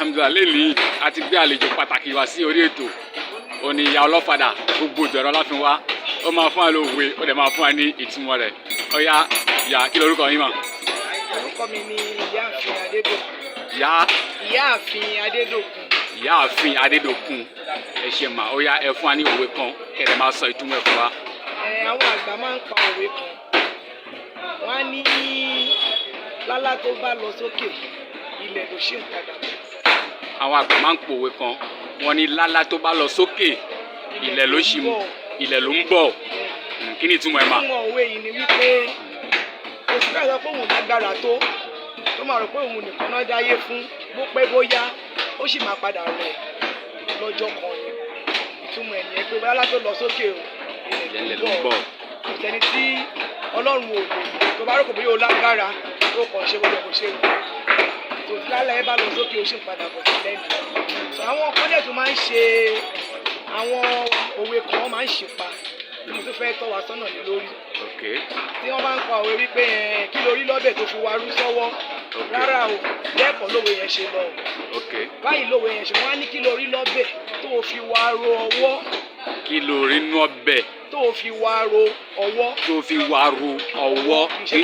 alhamdulilayi lẹ́yìn àti gbé àlejò pàtàkì wá sí orí ètò òní ìyá ọlọ́fadà gbogbo ìdọ̀rọ̀ Láfínwá ó máa fún wa lóòwe ó dẹ̀ máa fún wa ní ìtumọ̀ rẹ̀ ọ̀ya ìyá kí lorúkọ yín mà. Orúkọ mi ni ìyáàfin adedokun. Ìyáàfin adedokun. Ìyáàfin adedokun ẹ ṣe mà ọ̀ya ẹ fún wa ní òwe kan kẹ̀dẹ̀ máa sọ ìtumọ̀ ẹ̀ fún wa. Àwọn àgbà máa ń pa òwe kan wọ́n á ní lálá tó bá lọ sókè ilẹ̀ ló ṣì ń padà bọ̀. Àwọn àgbà máa ń pòwe kan wọ́n ní lálá tó bá lọ sókè ilẹ̀ ló ń bọ̀. Kí ni ìtumọ̀ ẹ̀ mà? Ìtumọ̀ òwe yìí ni wípé oṣù ká sọ pé òun lágbára tó máa rò pé òun nìkan náà dáyé fún bó pẹ́ bóyá ó sì máa padà rẹ̀ lọ́jọ́ kan ni. Ìtumọ̀ ẹ̀ nìyẹn pé lálá tó lọ sókè ilẹ̀ ló ń bọ̀. Ìtẹni tí Ọlọ́run ò lè tó bá rò pé ó lágbára tó kàn ṣe gbọ́dọ̀ kò ṣe wù tó tí lálẹ́ ẹ bá lọ sókè ó sì ń padà bọ̀ sí lẹ́nu. Àwọn kan dẹ̀ tó máa ń ṣe àwọn òwe kan wọ́n máa ń ṣèpa mo tún fẹ́ tọ́ wa sọ́nà ní lórí. Tí wọ́n bá ń pa òwe wípé kí lórí lọ́bẹ̀ tó fi warú sọ́wọ́ rárá o lẹ́ẹ̀kan lówe yẹn ṣe lọ o. Báyìí lówe yẹn ṣe wọ́n á ní kí lórí lọ́bẹ̀ tó fi waro ọwọ́. Kí lórí nọ́bẹ̀ tó fi waro ọwọ́. Tó fi waro ọwọ́. Kì í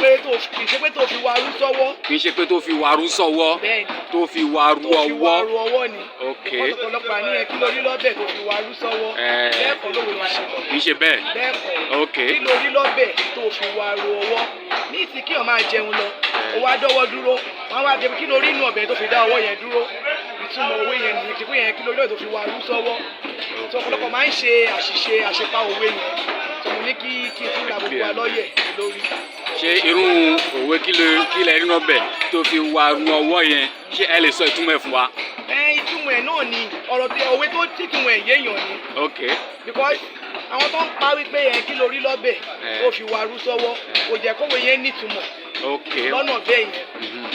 ṣe pé tó fi warú sọ́wọ́. Kì í ṣe pé tó fi warú sọ́wọ́. Bẹ́ẹ̀ni. Tó fi waru ọwọ́. Tó fi waru ọwọ́ ni. Ọ̀pọ̀lọpọ̀ àníyàn kí lórí lọ́bẹ̀ tó fi warú sọ́wọ́. Lẹ́ẹ̀kan lówe yẹn ṣe lọ. Kì í ṣe bẹ́ẹ̀. Lẹ́ẹ̀kan. Kí lórí lọ́bẹ̀ tó fi waru ọwọ́. Ní ìsìn kí o máa jẹun lọ o wá dọ́wọ́ dúró wọ́n wá débi kí lórí inú ọbẹ̀ tó fi dá ọwọ́ yẹn dúró. Ìtumọ̀ òwe yẹn nìyẹn kí pé yẹn kí lórí lọ́bẹ̀ tó fi waru sọ́wọ́. Ọ̀pọ̀lọpọ̀ máa ń ṣe àṣìṣe àṣepa òwe yẹn tó mo ní kí n tún la gbogbo alọ́yẹ̀ lórí. Ṣé irú òwe kí lẹ rí lọ́bẹ̀ tó fi waru ọwọ́ yẹn ṣé ẹ lè sọ ìtumọ̀ ẹ̀ fún wa? Ìtumọ̀ ẹ̀ náà ni ọ̀rọ̀ tí òwe tó tìtumọ̀ ẹ̀ yéèyàn ni. Because àwọn tó ń pa wípé kí lórí lọ́bẹ̀ tó fi waru sọ́wọ́ kò jẹ́ kówé yẹn nítumọ̀ lọ́nà bẹ́ẹ̀ yẹn.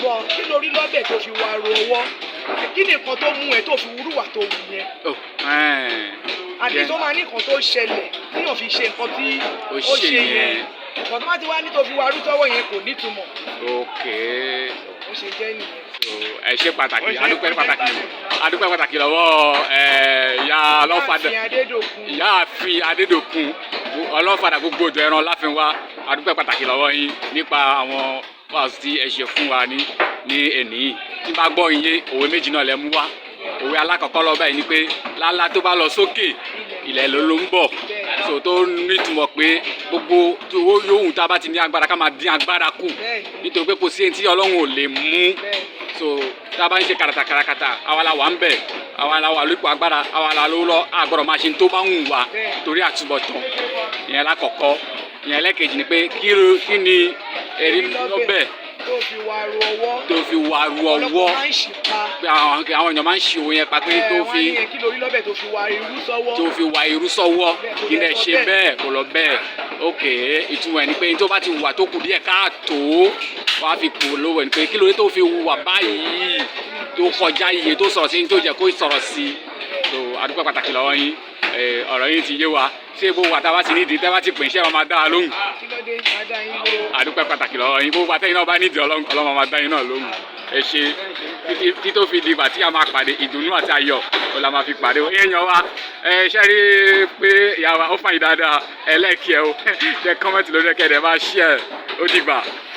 Bọ̀ kí lórí lọ́bẹ̀ tó fi waru ọwọ́ kí ni nǹkan tó mú ẹ tó fi wúrúwà tó wù yẹn. Àbí tó máa ní nǹkan tó ṣẹlẹ̀ tíyàn fi ṣe nǹkan tí ó ṣe yẹn. Nǹkan tó bá ti wá ní tó fi waru sọ́wọ́ yẹn kò nítumọ̀. Ó ṣe jẹ́ nìyẹn. Ẹ ṣe pàtàkì adúpẹ́ pàtàkì lọ́wọ́ ìyá ọlọ́fadà ìyáàfin adedokun ọlọ́fadà gbogbo ìjọ ẹran Láfínwá adúpẹ́ pàtàkì lọ́wọ́ yín nípa àwọn wàásù tí ẹ ṣe fún wa ní èní yìí. Tí bá gbọ́ iye òwe méjì náà lẹ mú wá. Òwe alákọ̀ọ́kọ́ lọ báyìí ni pé lálá tó bá lọ sókè ilẹ̀ ló ń bọ̀ so tó nítumọ̀ pé gbogbo owó yòówù tá a bá ti ní agbára ká máa dín agbára kù nítorí pé kò sí ẹni tí Ọlọ́run ò lè mú so tá a bá ń ṣe karakata àwa la wà ń bẹ̀ àwa la wà lóko agbára àwa la ló lọ àgbọ̀rọ̀ máa ṣe tó bá wù wá torí àtúbọ̀tán ìyẹn lákọ̀ọ́kọ́. Ìyẹn lẹ́ẹ̀kejì ni pé kí ni ẹ̀rí lọ́bẹ̀ tó fi waru ọwọ́. Ọ̀pọ̀lọpọ̀ máa ń ṣìpa. Àwọn èèyàn máa ń ṣì òun yẹn pa pé tó fi. Wọ́n ní kí lórí lọ́bẹ̀ tó fi wa irú sọ́wọ́. Tó fi wa irú sọ́wọ́ kí lẹ ṣe bẹ́ẹ̀ kò lọ bẹ́ẹ̀. Ìtumọ̀ ẹ̀ ni pé tó bá ti wà tó kù díẹ̀ káàtó wá fi kù lówó ẹ̀ ni pé kí lórí tó fi wà báyìí tó kọjá iye tó sọ̀rọ̀ sí tó jẹ́ kó sọ̀rọ̀ sí. So adúpẹ́ pàtàkì lọ́wọ́ yín ọ̀rọ̀ yín ti yé wa ṣé gbogbo àtàwá sí nídìí tẹ́ bá ti pè iṣẹ́ wọn máa dá a lóhùn. Àdúpẹ́ pàtàkì lọ́wọ́ yín gbogbo àtẹ́yìn náà bá nídìí Ọlọ́run máa dá yín náà lóhùn. Ẹ ṣe tí tó fi di ìgbà tí a máa pàdé ìdùnnú àti ayọ̀ ó la máa fi pàdé èèyàn wa. Ṣe rí i pé ìyá wa ó fàyè dáadáa ẹlẹ́kìẹ́ o jẹ́ kọ́mẹ́ntì lórí ẹ̀kẹ́ rẹ̀ máa ṣí ẹ̀ ó dìgbà.